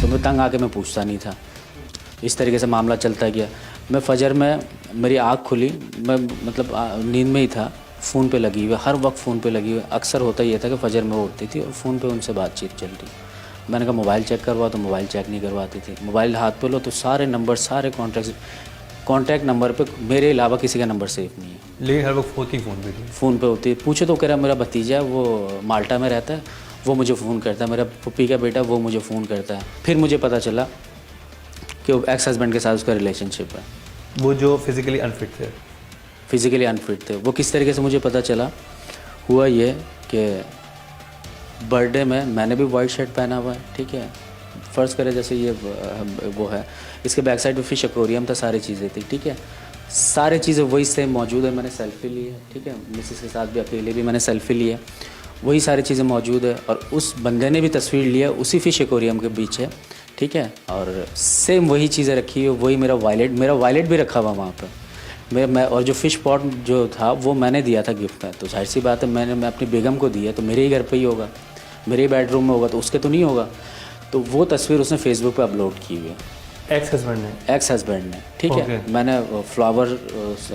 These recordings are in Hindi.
तो मैं तंग आके मैं पूछता नहीं था। इस तरीके से मामला चलता गया। मैं फजर में मेरी आँख खुली, मैं मतलब नींद में ही था, फ़ोन पे लगी हुई, हर वक्त फ़ोन पे लगी हुई। अक्सर होता ये था कि फजर में वो उठती थी और फ़ोन पे उनसे बातचीत चल रही। मैंने कहा मोबाइल चेक करवा, तो मोबाइल चेक नहीं करवाती थी। मोबाइल हाथ पे लो तो सारे नंबर, सारे कॉन्टैक्ट नंबर पे मेरे अलावा किसी का नंबर सेव नहीं है। लेकिन हर वक्त होती फ़ोन पे थी। फ़ोन पे होती है। पूछो तो कह रहा मेरा भतीजा है, वो माल्टा में रहता है, वो मुझे फ़ोन करता है। मेरा पुप्पी का बेटा, वो मुझे फ़ोन करता है। फिर मुझे पता चला कि वो एक्स हस्बैंड के साथ उसका रिलेशनशिप है। वो जो फिज़िकली अनफिट थे। फिज़िकली अनफिट थे। वो किस तरीके से मुझे पता चला, हुआ ये कि बर्थडे में मैंने भी वाइट शर्ट पहना हुआ है, ठीक है। फ़र्ज़ करें जैसे ये वो है, इसके बैक साइड पे फिश एक्वेरियम था, सारी चीज़ें थी, ठीक है। सारी चीज़ें वही सेम मौजूद है। मैंने सेल्फ़ी ली है, ठीक है। मिसेस के साथ भी अकेले भी मैंने सेल्फ़ी ली है, वही सारी चीज़ें मौजूद है। और उस बंदे ने भी तस्वीर लिया उसी फिश एक्वेरियम के पीछे, ठीक है। और सेम वही चीज़ें रखी है, वही मेरा वायलेट भी रखा हुआ वहाँ पर। मैं और जो फ़िश पॉट जो था वो मैंने दिया था गिफ्ट में, तो जाहिर सी बात है मैं अपनी बेगम को दिया, तो मेरे ही घर पे ही होगा, मेरे ही बेडरूम में होगा, तो उसके तो नहीं होगा। तो वो तस्वीर उसने फेसबुक पे अपलोड की हुई है, एक्स हस्बैंड ने, ठीक है। Okay. मैंने फ्लावर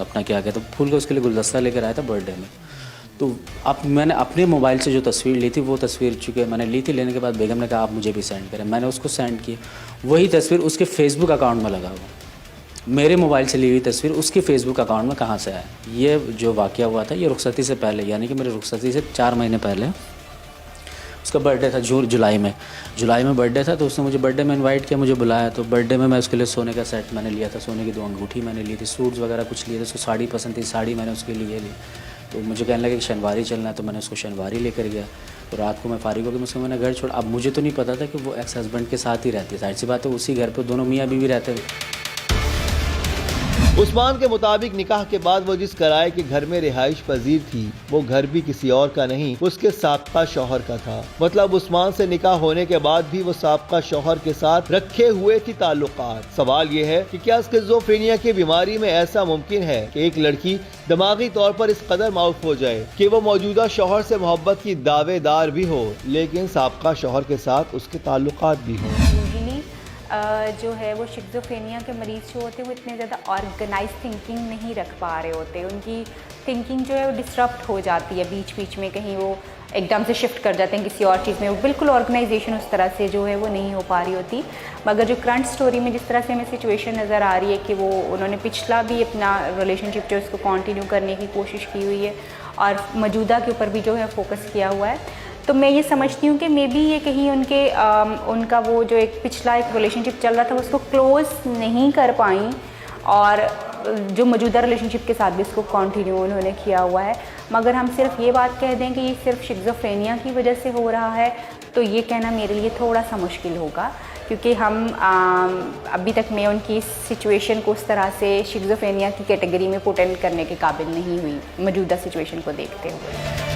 अपना क्या कहते हैं फूल का उसके लिए गुलदस्ता लेकर आया था बर्थडे में। तो अब मैंने अपने मोबाइल से जो तस्वीर ली थी, वो तस्वीर चूँकि मैंने ली थी, लेने के बाद बेगम ने कहा आप मुझे भी सेंड करें। मैंने उसको सेंड की, वही तस्वीर उसके फेसबुक अकाउंट में लगा हुआ। मेरे मोबाइल से ली हुई तस्वीर उसके फेसबुक अकाउंट में कहाँ से आया? ये जो वाक़या हुआ था ये रुखसती से पहले, यानी कि मेरे रुखसती से 4 महीने पहले उसका बर्थडे था। जुलाई में बर्थडे था, तो उसने मुझे बर्थडे में इनवाइट किया, मुझे बुलाया। तो बर्थडे में मैं उसके लिए सोने का सेट मैंने लिया था, सोने की 2 अंगूठी मैंने ली थी, सूट्स वगैरह कुछ लिए थे। उसको साड़ी पसंद थी, साड़ी मैंने उसके लिए ली। तो मुझे कहने लगा कि शनिवारी चलना है, तो मैंने उसको शनिवारी लेकर गया। तो रात को मैं फारिग हो गया, उसको मैंने घर छोड़ा। अब मुझे तो नहीं पता था कि वो एक्स हस्बैंड के साथ ही रहती है, जाहिर सी बात है उसी घर पर दोनों मियाँ बीवी रहते हैं। उस्मान के मुताबिक निकाह के बाद वो जिस किराए के घर में रिहाइश पजीर थी, वो घर भी किसी और का नहीं, उसके साबका शौहर का था। मतलब उस्मान से निकाह होने के बाद भी वो साबका शौहर के साथ रखे हुए थी ताल्लुकात। सवाल ये है कि क्या स्किज़ोफ्रेनिया की बीमारी में ऐसा मुमकिन है कि एक लड़की दिमागी तौर पर इस कदर माऊफ हो जाए कि वो मौजूदा शौहर से मोहब्बत की दावेदार भी हो, लेकिन साबका शौहर के साथ उसके ताल्लुकात भी हों। जो है वो शिज़ोफ्रेनिया के मरीज़ जो होते हैं वो इतने ज़्यादा ऑर्गेनाइज थिंकिंग नहीं रख पा रहे होते। उनकी थिंकिंग जो है वो डिस्टर्ब हो जाती है, बीच बीच में कहीं वो एकदम से शिफ्ट कर जाते हैं किसी और चीज़ में। वो बिल्कुल ऑर्गेनाइजेशन उस तरह से जो है वो नहीं हो पा रही होती। मगर जो करंट स्टोरी में जिस तरह से हमें सिचुएशन नज़र आ रही है कि वो उन्होंने पिछला भी अपना रिलेशनशिप जो उसको कंटिन्यू करने की कोशिश की हुई है और मौजूदा के ऊपर भी जो है फोकस किया हुआ है। तो मैं ये समझती हूँ कि मे बी ये कहीं उनका वो जो एक पिछला एक रिलेशनशिप चल रहा था उसको क्लोज़ नहीं कर पाई, और जो मौजूदा रिलेशनशिप के साथ भी इसको कंटिन्यू उन्होंने किया हुआ है। मगर हम सिर्फ ये बात कह दें कि ये सिर्फ शिज़ोफ्रेनिया की वजह से हो रहा है, तो ये कहना मेरे लिए थोड़ा सा मुश्किल होगा, क्योंकि हम अभी तक मैं उनकी इस सिचुएशन को उस तरह से शिज़ोफ्रेनिया की कैटेगरी में पुट इन करने के काबिल नहीं हुई मौजूदा सिचुएशन को देखते हुए।